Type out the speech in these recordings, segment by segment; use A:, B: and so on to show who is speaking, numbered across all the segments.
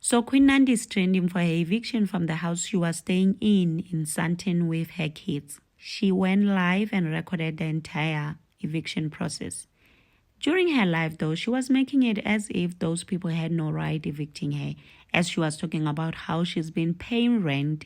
A: So Queen Nandi is trending for her eviction from the house she was staying in Sandton with her kids. She went live and recorded the entire eviction process. During her live though, she was making it as if those people had no right evicting her, as she was talking about how she's been paying rent.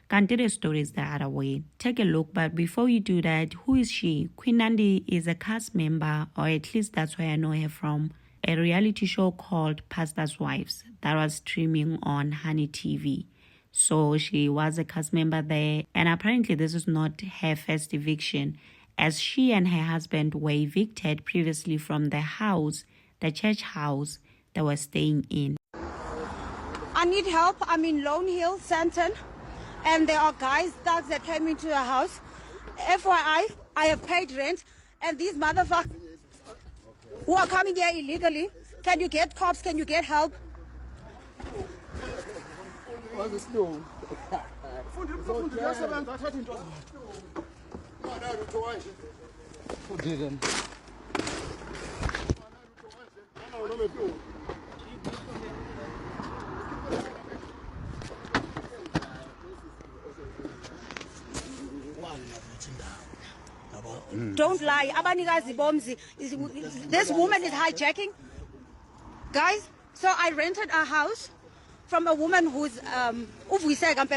A: Can't do the stories the other way. Take a look, but before you do that, who is she? Queen Nandi is a cast member, or at least that's where I know her from, a reality show called Pastor's Wives that was streaming on Honey TV. So she was a cast member there, and apparently this is not her first eviction, as she and her husband were evicted previously from the house, the church house they were staying in.
B: I need help. I'm in Lone Hill, Sandton, and there are guys, thugs that came into the house. FYI, I have paid rent, and these motherfuckers who are coming here illegally, can you get cops? Can you get help? Don't lie. This woman is hijacking. Guys, so I rented a house from a woman who's hijacked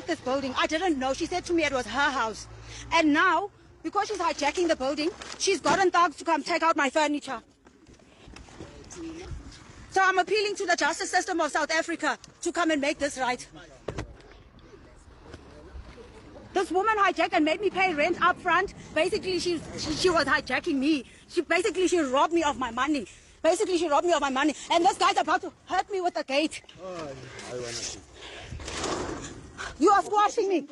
B: this building. I didn't know. She said to me it was her house. And now, because she's hijacking the building, she's gotten thugs to come take out my furniture. So I'm appealing to the justice system of South Africa to come and make this right. This woman hijacked and made me pay rent up front. Basically, she was hijacking me. She robbed me of my money. And this guy's about to hurt me with the gate. You are squashing me.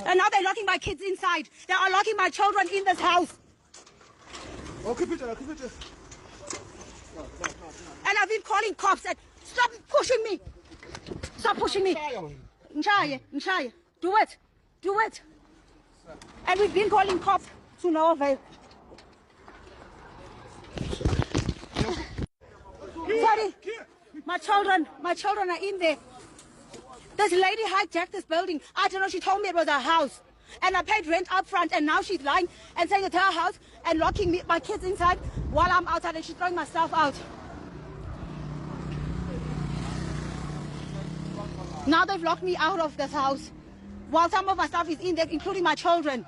B: And now they're locking my kids inside. They are locking my children in this house. And I've been calling cops and stop pushing me. Nchaye. Do it. And we've been calling cops to no avail. Sorry, my children are in there. This lady hijacked this building. I don't know, she told me it was her house. And I paid rent up front, and now she's lying and saying it's her house and locking my kids inside while I'm outside, and she's throwing my stuff out. Now they've locked me out of this house while some of my stuff is in there, including my children.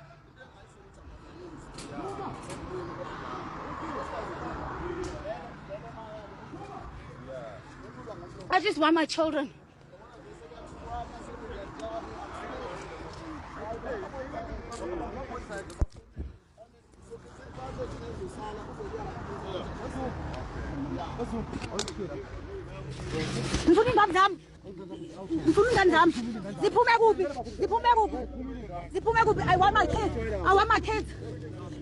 B: I just want my children. I want my kids.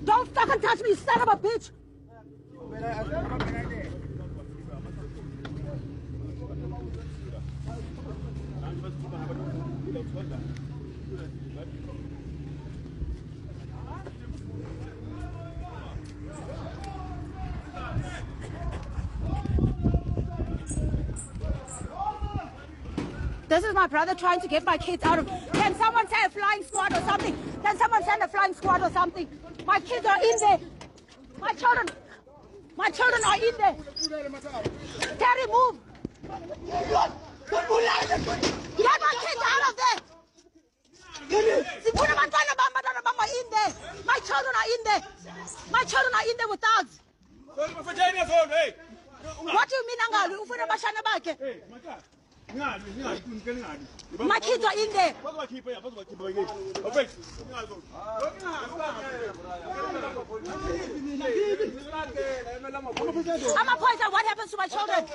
B: Don't fucking touch me, son of a bitch. This is my brother trying to get my kids out of... Can someone say a flying squad or something? Can someone send a flying squad or something? My kids are in there. My children are in there. Terry, move. Get my kids out of there. My children are in there. My children are in there with thugs. What do you mean, Angalu? My kids are in there. I'm a pointer. What happens to my children?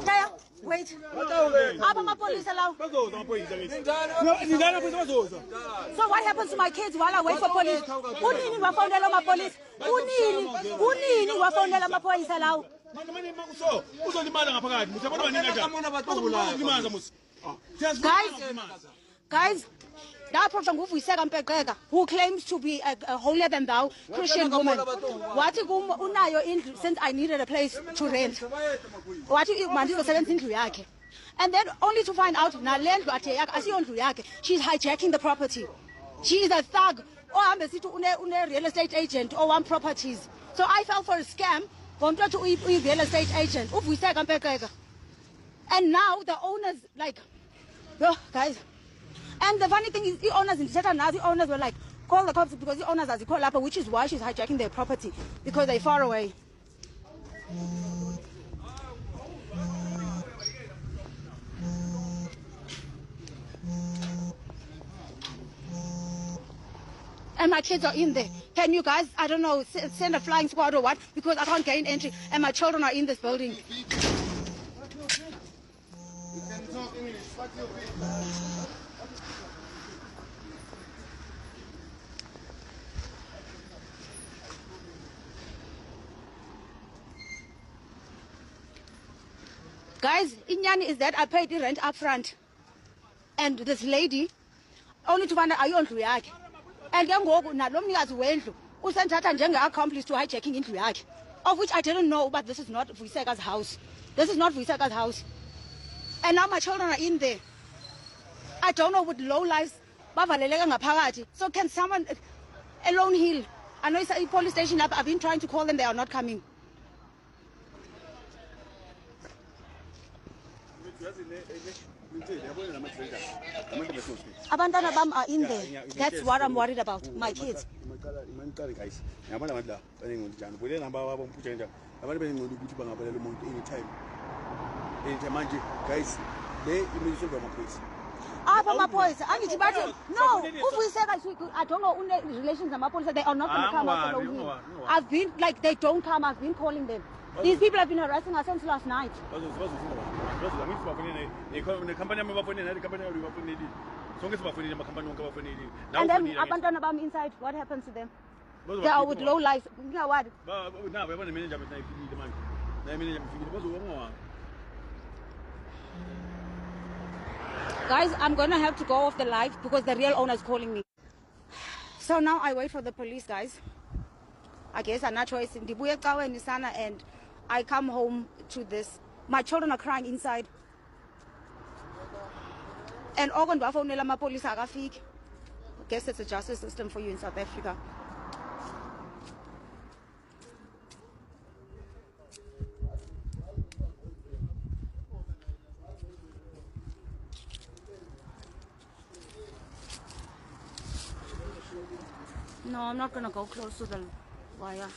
B: Kaya, wait. I'm a police allow. So what happens to my kids while I wait for police? Unini wafondela ma police. Unini wafondela ma police allow. Guys, Approached nguvuyiseka Mpekeka, who claims to be a holier than thou Christian woman. Wathi unayo indlu since I needed a place to rent. Wathi mandizosebenza indlu yakhe. And then only to find out nalendlu athe yakhe asiyondlu yakhe. She's hijacking the property. She is a thug. Ohambe sithi une real estate agent or one properties. So I fell for a scam. Ngomntu to real estate agent. Uvuyiseka Mpekeka. And now the owners like, oh, guys. And the funny thing is, the owners in now, the owners were like, call the cops because the owners are call up, which is why she's hijacking their property because they're far away. And my kids are in there. Can you guys, I don't know, send a flying squad or what? Because I can't gain entry and my children are in this building. Guys, inyani is that I paid the rent up front. And this lady, only to find out, are you on ndlu yakhe? And then go, nalo mnikazi wendlu, usendithatha njenge-accomplice to hijacking indlu yakhe. Of which I didn't know, but this is not Vuyiseka's house. This is not Vuyiseka's house. And now my children are in there. I don't know with low lives, bavaleleka ngaphakathi. So can someone, a Lone Hill, I know it's a police station up, I've been trying to call them, they are not coming. Abantwana bam are in there. That's what I'm worried about. My kids. No, I don't know relations with they are not going to come after Lone. I've been like they don't come. I've been calling them. These people have been harassing us since last night. And then abandon about inside. What happens to them? They are with low lives. You know what? Guys, I'm gonna have to go off the live because the real owner is calling me. So now I wait for the police, guys. I guess I'm not choice. And I come home to this. My children are crying inside. And I guess it's a justice system for you in South Africa. No, I'm not gonna go close to the wire.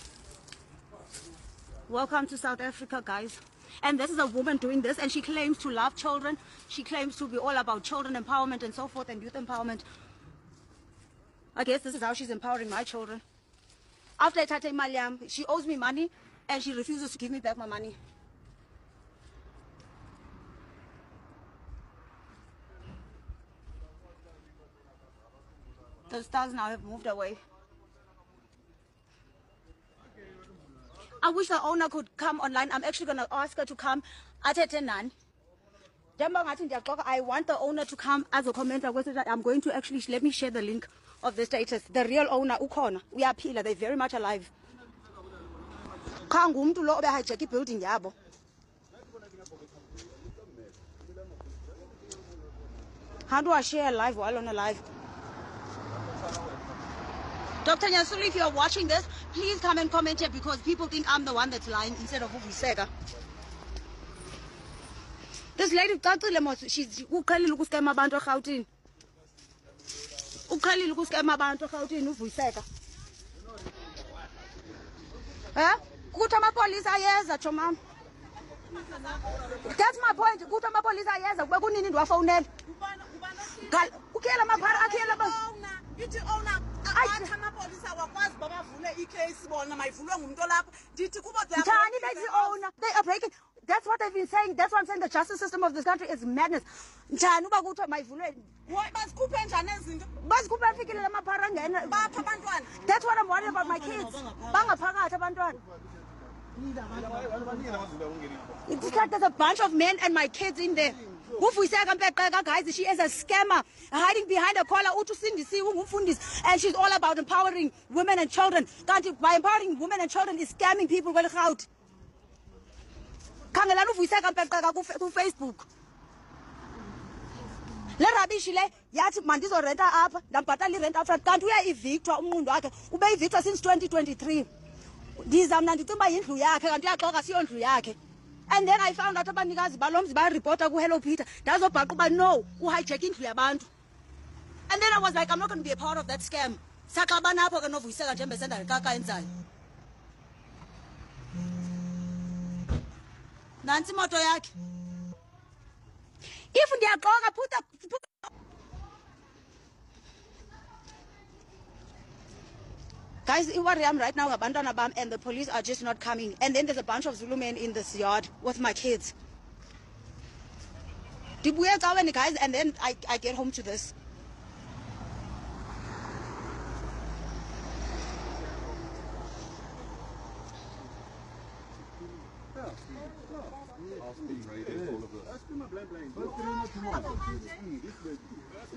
B: Welcome to South Africa, guys. And this is a woman doing this, and she claims to love children. She claims to be all about children empowerment and so forth, and youth empowerment. I guess this is how she's empowering my children. After Tate Maliam, she owes me money, and she refuses to give me back my money. The stars now have moved away. I wish the owner could come online. I'm actually going to ask her to come. I want the owner to come as a commenter. I'm going to actually, let me share the link of the status. The real owner, Ukona, we are Pila, they're very much alive. Building yabo. How do I share a live while on a live? Dr. Nyasulu, if you're watching this, please come and comment here because people think I'm the one that's lying instead of Vuyiseka. This lady, she's uqalile ukuscam abantu eGauteng. Uqalile ukuscam abantu eGauteng uVuyiseka. Kuthi amapolisa ayeza chomam. That's my point. Kuthi amapolisa ayeza kube kunini ndiwafonela. Ukela maphara akhela ba. Ithi owner athi amapolisa wakwazi babavule icase bona mayivulwe ngumuntu lapho. Ndithi kubo they are breaking. That's what they've been saying. That's what I'm saying. The justice system of this country is madness. Njani uba kuthiwa mayivulwe? Basikhuphe njani ezinto? Basikhuphe afikile lamaphara ngena. Bapha abantwana. That's what I'm worried about my kids. Bangaphakathi abantwana. It's like there's a bunch of men and my kids in there. Guys, she is a scammer hiding behind a collar. And she's all about empowering women and children. By empowering women and children is scamming people. Facebook. Le rubbish le yathi mandizo renta apha ndambhatala rent upfront kanti uyaivictor umnqondo wakhe ube ivictor since 2023 ndiza mna ndicinga yindlu yakhe kanti uyaxoka siyo ndlu yakhe. And then I found out abanikazi balomzi ba reporter ku Hello Peter ndazobhaqa uba no uhijack indlu yabantu. And then I was like, I'm not going to be a part of that scam. Saxabana apho ke novuyiseka nje mbesenda rikaka enzayo. Nansi imoto yakhe. If ndiyaxoka put guys, what I am right now, abandona bam, and the police are just not coming. And then there's a bunch of Zulu men in this yard with my kids. Guys, and then I get home to this.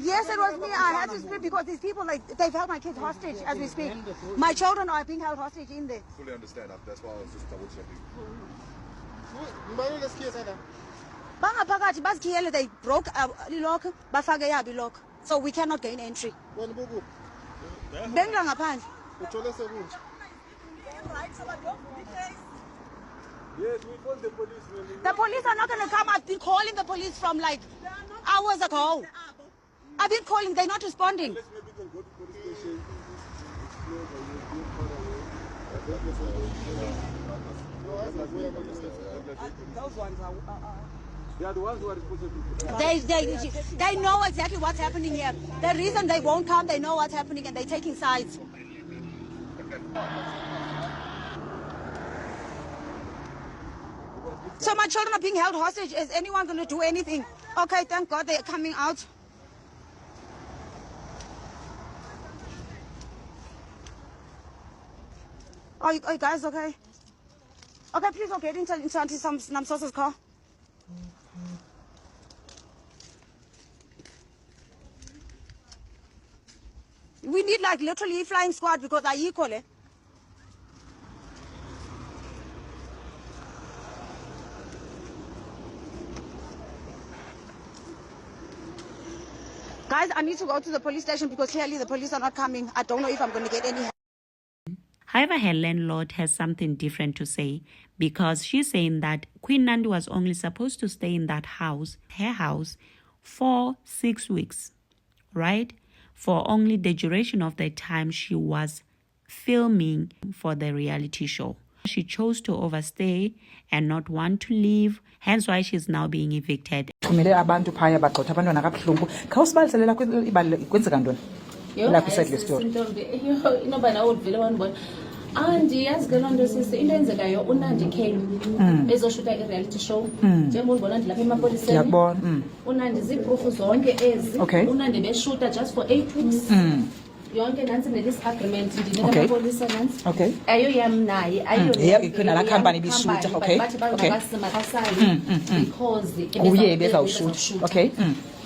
B: Yes, it was me. I had to speak because these people, like, they've held my kids hostage as we speak. My children are being held hostage in there.
C: Fully understand that. That's why I was just double checking.
B: They broke lock, lock, so we cannot gain entry.
C: Yes, we called the police.
B: The police are not going to come. I've been calling the police from like hours ago. I've been calling. They're not responding.
C: Let's maybe can go to police station. Those ones are... They are the ones who are responsible.
B: They know exactly what's happening here. The reason they won't come, they know what's happening and they're taking sides. So my children are being held hostage. Is anyone going to do anything? Okay, thank God they're coming out. Are you guys okay? Okay, please don't get into some source's car. We need like literally flying squad because I equal it. Guys, I need to go to the police station because clearly the police are not coming. I don't know if I'm going to get any help.
A: However, her landlord has something different to say because she's saying that Queen Nandi was only supposed to stay in that house, her house, for 6 weeks, right? For only the duration of the time she was filming for the reality show. She chose to overstay and not want to leave, hence why she's now being evicted.
D: Andiyazi ke lonto sisi into enzekayo uNandi came ezoshuta i-reality show njengoba ubona lapha emapoliseni
E: yakubona
D: uNandi ziproof zonke ezi uNandi beshuta just for 8 weeks yonke nansi ne-disagreement ndinika amapolisa nansi ayo yam naye
E: ayona company bishuta
D: bathi bangakasimakasali because
E: uye bezawushuta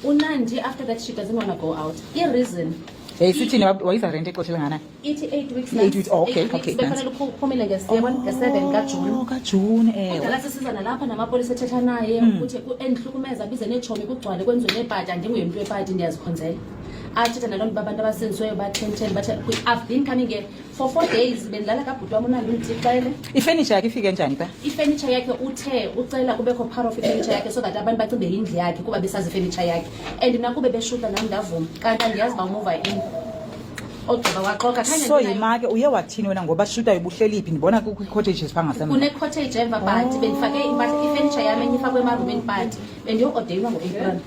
D: uNandi after that she doesn't want to go out i-reason
E: sithini wayisa rent exothele ngana
D: ithi 8 weeks
E: 8 weeks okay
D: befanele uphumile nge7 kaJune la sisiza nalapha namapolisa ethetha naye ukuthi endihlukumeza abize nechomi kugcwale kwenziwe nebhaji andingumuntu webhaji ndiyazikhonzela athetha nalonto babantu abasenzisiweyo ba10 bathi I've been coming here for 4 days bendlala kabhuti wami uNandi undixele
E: ifurniture yakhe ifike njani ba
D: ifurniture yakhe uthe ucela kubekho part of ifurniture yakhe so that abantu bacinge yindlu yakhe kuba besazi ifurniture yakhe and nakube beshuta nami ndavuma kanti andiyazi ba move in ogqiba waxoka khanye
E: so yimake uye wathini wena ngoba shuta ubuhleliphi ndibona ku cottages phangasemva
D: kune cottage emva but bendifake impahla ifurniture yami engifakwe emaroomini but bendiyo-ordainwa ngo-April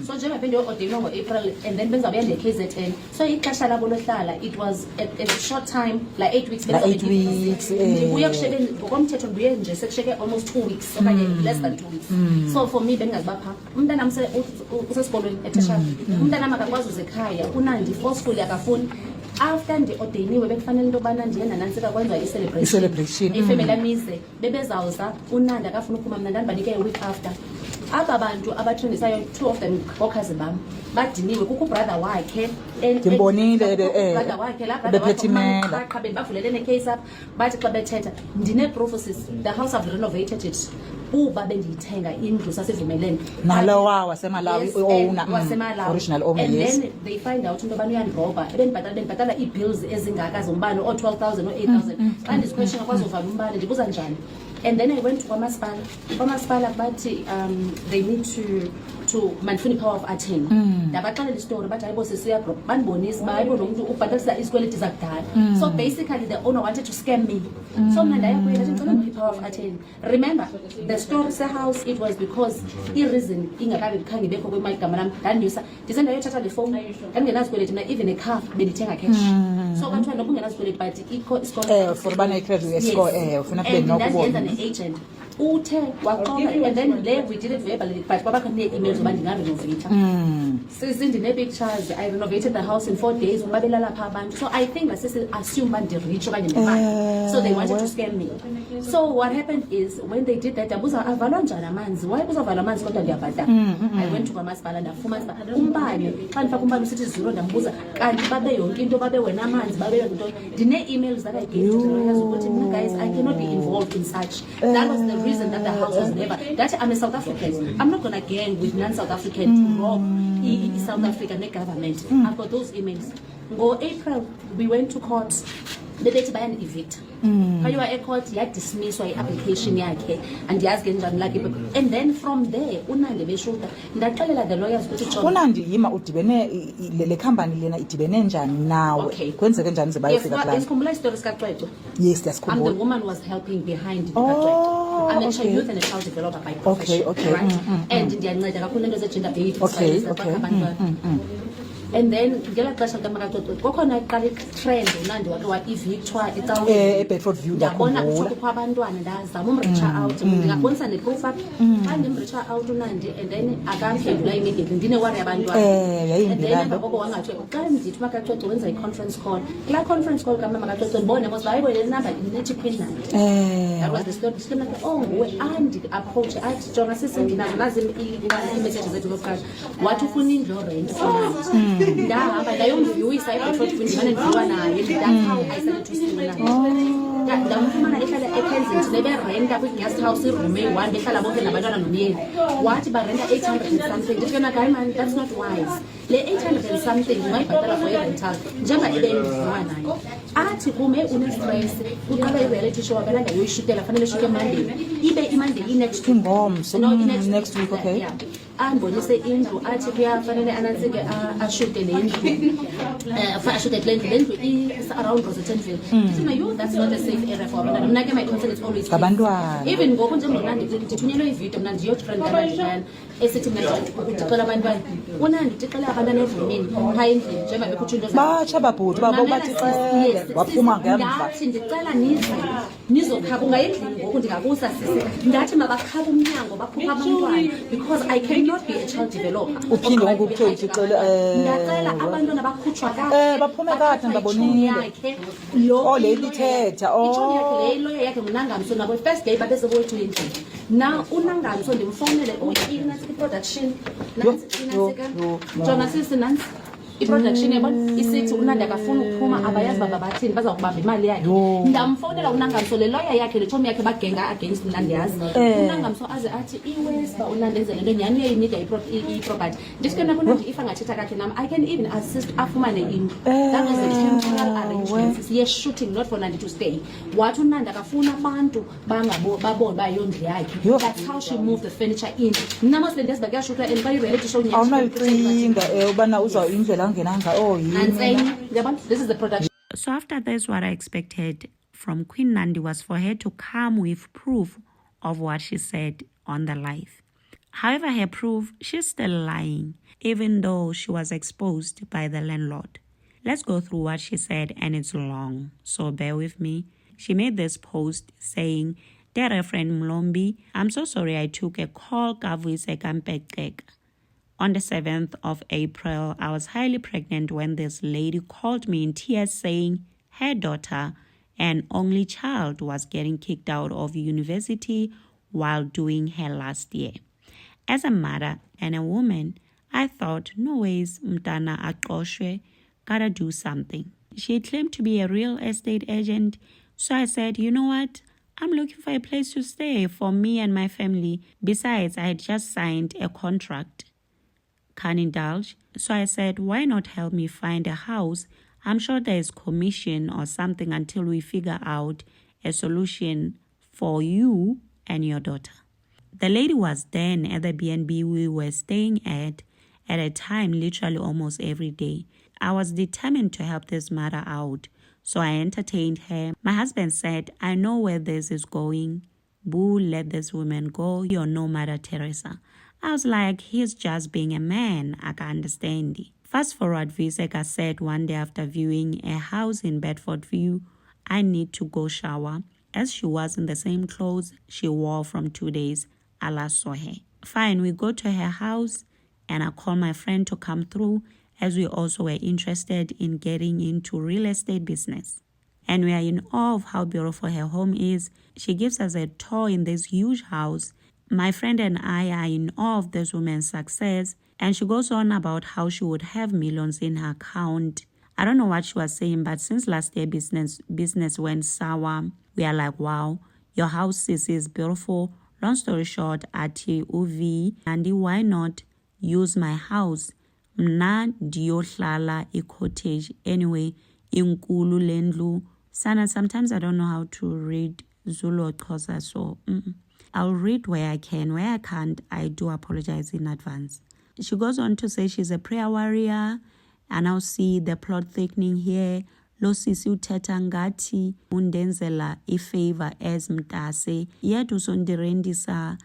D: so njengoba bendiyo-ordainwa ngo-April and then benzabuya ne-KZN so ixesha labo lohlala it was a short time like 8 weeks
E: 8 weeks
D: ndibuye kushiyeke ngokomthetho ndibuye nje sekushiyeke almost 2 weeks okanye less than 2 weeks so for me bengingazibapha umntanam usesikolweni eteshana umntanam akakwazi uzekhaya uNandi forcefully akafuni after ndi-ordayiniwe bekufanele into yobana ndiye nanantsika kwenziwa i-celebration ifamily amize bebezawuza uNandi akafuna uphuma mna ndandibanike a week after aba bantu abathengisayo 2 of them ngokhazi bam badiniwe kukho brother wakhe
E: Ndimbonile,
D: brother wakhe la brother
E: bephethe imela.
D: wakhe bavulele ne case up bathi xa bethetha ndine prophecies the house have renovated it kuba bendiyithenga indlu sasivumelene
E: nalowa wasemalawi owner
D: wasemalawi
E: original owner
D: and
E: yes
D: then they find out into yobana uyandibhobha ebendibhatala ii-bills ezingaka zombane oo-12,000 oo-8,000 xa ndizikhweshina kwazi uvala umbane ndibuza njani. And then I went to kwamasipala bathi they need to mandifuna power of attorney ndabaxelela istory bathi hayibo sisiyabro bandibonisa uba hayibo lo mntu ubhatalisa isikweleti zakudala so basically the owner wanted to scam me so mna ndaya kuye ndathi ndicela ndiphi power of attorney. Remember the story sehouse it was because i-reason ingakabe khange ibekho kwigama lam ndandinyusa ndise ndayothatha le phone ndandingenazikweleti mna even a car bendithenga cash so kwathiwa noba ungenazikweleti but ikho isikolo
E: for ubana i-credit score ufuna kube nokubona
D: agent uthe waqoka and then le we did it verbally but kwabakho nee-emails zoba ndingarenovata sisindine-pictures I renovated the house in 4 days babelala pha abantu so I think assume uba ndirich okanye ndimali so they wanted to scam me. So what happened is when they did that ndabuza avalwa njani amanzi why kuzavalwa amanzi kodwa ndiyabhatala I went to kwamasipala ndafumana umbane xa ndifaka umbane usithi 0 ndambuza kanti babe yonke into babe wena amanzi babe yonke into ndine-emails that I gave to the lawyers ukuthi mna guys I cannot be involved in such. That was the reason that the house was never that I'm a South African. I'm not gonna gang with non-South African to rob South African government. I've got those emails. Go April we went to court bebethi bayani-evict kayiwa ecourt yadismisswa i-application yakhe andiyazi ke njani lakhe and then from there unandi beshuta ndaxelela the lawyers ukuthi
E: unandi yima udibene le company lena idibene njani nawe kwenzeke njani ze bayofika kulaa
D: isikhumbula isitori sikacwecwe
E: yes
D: I'm
E: ndiyasikhumbula
D: the woman was helping behind the I'm a youth and a child developer by profession right and ndiyanceda kakhulu into ze-gender based and then ngela xesha likamakacwecwe kokhona iqala itrend unandi wake wa-evictwa
E: eBedford View
D: ndabona kukho abantwana ndazama umreacha out ndingabonisa neproof apha xa ndimreacha out unandi and then akamphendula immediately ndinewari yabantwana and then emva koko wangatsho xa ndithi umakacwecwe wenza i-conference call kulaa conference call kamama makacwecwe ndibone mos uba hayibo le number ndinethi quinland that was the story ndihlomake nguwe andi-approach athi jonga sisindinazo nazi iimeseji zethu zokuqasha wathi ufuna indlu yorent unandi ndahamba ndayomvuyisa eBedford View ndimane ndivuka naye that's how I started to see unandi ndamfumana ehlala eKensington neberenta kwi-guest house iroom eyi-1 behlala bonke nabantwana nomyeni wathi barenta 800 and something ndithi kena hayi man that's not wise le 800 and something ungayibhatala for i-rental njengoba ebendivuka naye athi kume une-stress uqala i-reality show abelanga yoyishutela fanele eshuke emandeni ibe imande i-next
E: ingomso next week okay
D: yeah. Andibonise indlu athi kuyafanele anantsike ashute le ndlu ashute kule ndlu le ndlu is-around Rosettenville ndithi no you that's not a safe area for abantwana mna ke my concern is always
E: ngabantwana
D: even ngoku njengomna ndithunyelwe ividiyo mna ndiyotrend abantwana esithi mna ndixela abantwana unandi ndixele abantwana evumini phaa endlini njengoba bekhutsho into
E: batsha babhuti babo batixele waphuma ngemva
D: ndathi ndicela nize nizokhaba ungayendlini ngoku ndingakusa sisi ndathi mabakhaba umnyango bakhupha abantwana because I cannot be a child developer
E: uphinde ngoku kuthiwe uthixele
D: ndiyacela abantwana bakhutshwa
E: baphume kade ndabonile le lithetha
D: itshomi yakhe le iloya yakhe ngunangamso nabo first day babezeboyethu endlini na unangamso ndimfowunele inansi i-production jonga sisi nansi i-production yabona isithi unandi akafuna ukuphuma abayazi baba bathini bazawukubamba imali yakhe ndamfowunela unangamso le lawyer yakhe le tshomi yakhe bagenga against unandi yazi unangamso aze athi iwes uba unandi enzele nto nyhani uyayinida i-property ndithi ke nakunandi if angathetha kakhe nam I can even assist afumane indlu that was the temporal arrangements yes shooting not for nandi to stay wathi unandi akafuna abantu babone uba yondlu yakhe that's how she moved the furniture in mna mos le nto eziba kuyashutwa and bayi-reality show
E: awunayicinga ubana uzawindlela
D: this is the production.
A: So after this, what I expected from Queen Nandi was for her to come with proof of what she said on the live. However, her proof, she's still lying, even though she was exposed by the landlord. Let's go through what she said, and it's long, so bear with me. She made this post saying, "Dear Reverend Mlombi, I'm so sorry I took a call Kavuisekampekek. On the 7th of April, I was highly pregnant when this lady called me in tears saying her daughter, an only child, was getting kicked out of university while doing her last year. As a mother and a woman, I thought, no ways, mtana aqoshwe, gotta do something. She claimed to be a real estate agent, so I said, you know what? I'm looking for a place to stay for me and my family. Besides, I had just signed a contract. Can't indulge. So I said, why not help me find a house? I'm sure there is commission or something until we figure out a solution for you and your daughter. The lady was then at the B&B we were staying at a time literally almost every day. I was determined to help this mother out, so I entertained her. My husband said, I know where this is going. Boo, let this woman go. You're no Mother Teresa. I was like, he's just being a man. I can understand. Fast forward, Viseka said one day after viewing a house in Bedfordview, I need to go shower. As she was in the same clothes she wore from 2 days, I last saw her. Fine, we go to her house and I call my friend to come through as we also were interested in getting into real estate business. And we are in awe of how beautiful her home is. She gives us a tour in this huge house. My friend and I are in awe of this woman's success, and she goes on about how she would have millions in her account. I don't know what she was saying, but since last year business went sour, we are like, wow, your house is beautiful. Long story short, ati uvi, Andy, why not use my house? Mna diyohlala cottage. Anyway, inkulu lendlu. Sana, sometimes I don't know how to read Zulu or Xhosa, so I'll read where I can. Where I can't, I do apologize in advance. She goes on to say she's a prayer warrior. I now see the plot thickening here. Lo sisi uthetha ngathi undenzela ifavor as mtase. Yet usondirendisa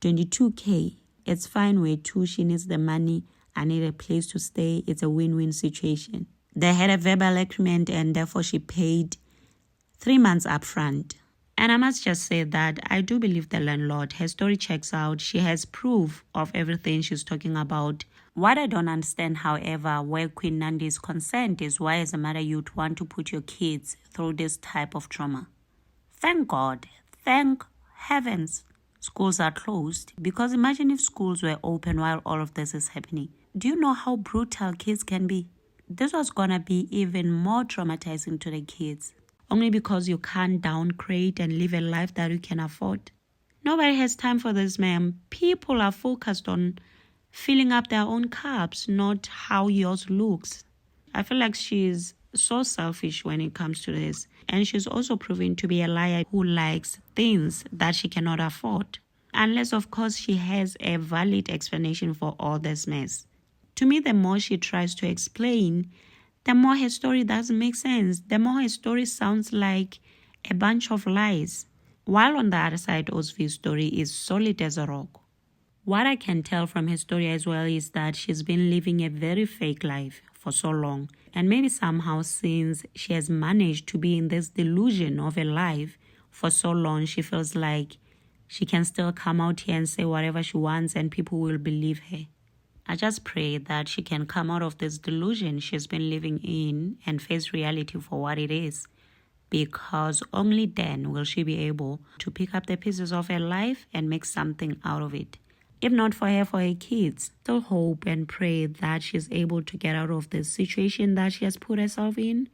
A: 22K. It's fine where too. She needs the money. I need a place to stay. It's a win-win situation. They had a verbal agreement and therefore she paid 3 months up front. And I must just say that I do believe the landlord. Her story checks out. She has proof of everything she's talking about. What I don't understand, however, where Queen Nandi is concerned is why as a mother you'd want to put your kids through this type of trauma. Thank God, thank heavens, schools are closed. Because imagine if schools were open while all of this is happening. Do you know how brutal kids can be? This was gonna be even more traumatizing to the kids. Only because you can't downgrade and live a life that you can afford. Nobody has time for this, ma'am. People are focused on filling up their own cups, not how yours looks. I feel like she's so selfish when it comes to this. And she's also proven to be a liar who likes things that she cannot afford. Unless, of course, she has a valid explanation for all this mess. To me, the more she tries to explain, the more her story doesn't make sense. The more her story sounds like a bunch of lies. While on the other side, Osvi's story is solid as a rock. What I can tell from her story as well is that she's been living a very fake life for so long. And maybe somehow since she has managed to be in this delusion of a life for so long, she feels like she can still come out here and say whatever she wants and people will believe her. I just pray that she can come out of this delusion she's been living in and face reality for what it is, because only then will she be able to pick up the pieces of her life and make something out of it. If not for her, for her kids. Still hope and pray that she's able to get out of this situation that she has put herself in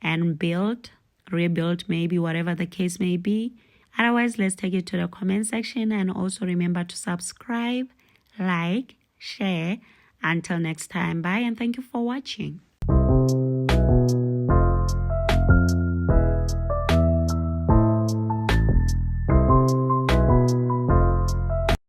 A: and rebuild maybe, whatever the case may be. Otherwise, let's take it to the comment section and also remember to subscribe, like, share. Until next time, bye and thank you for watching.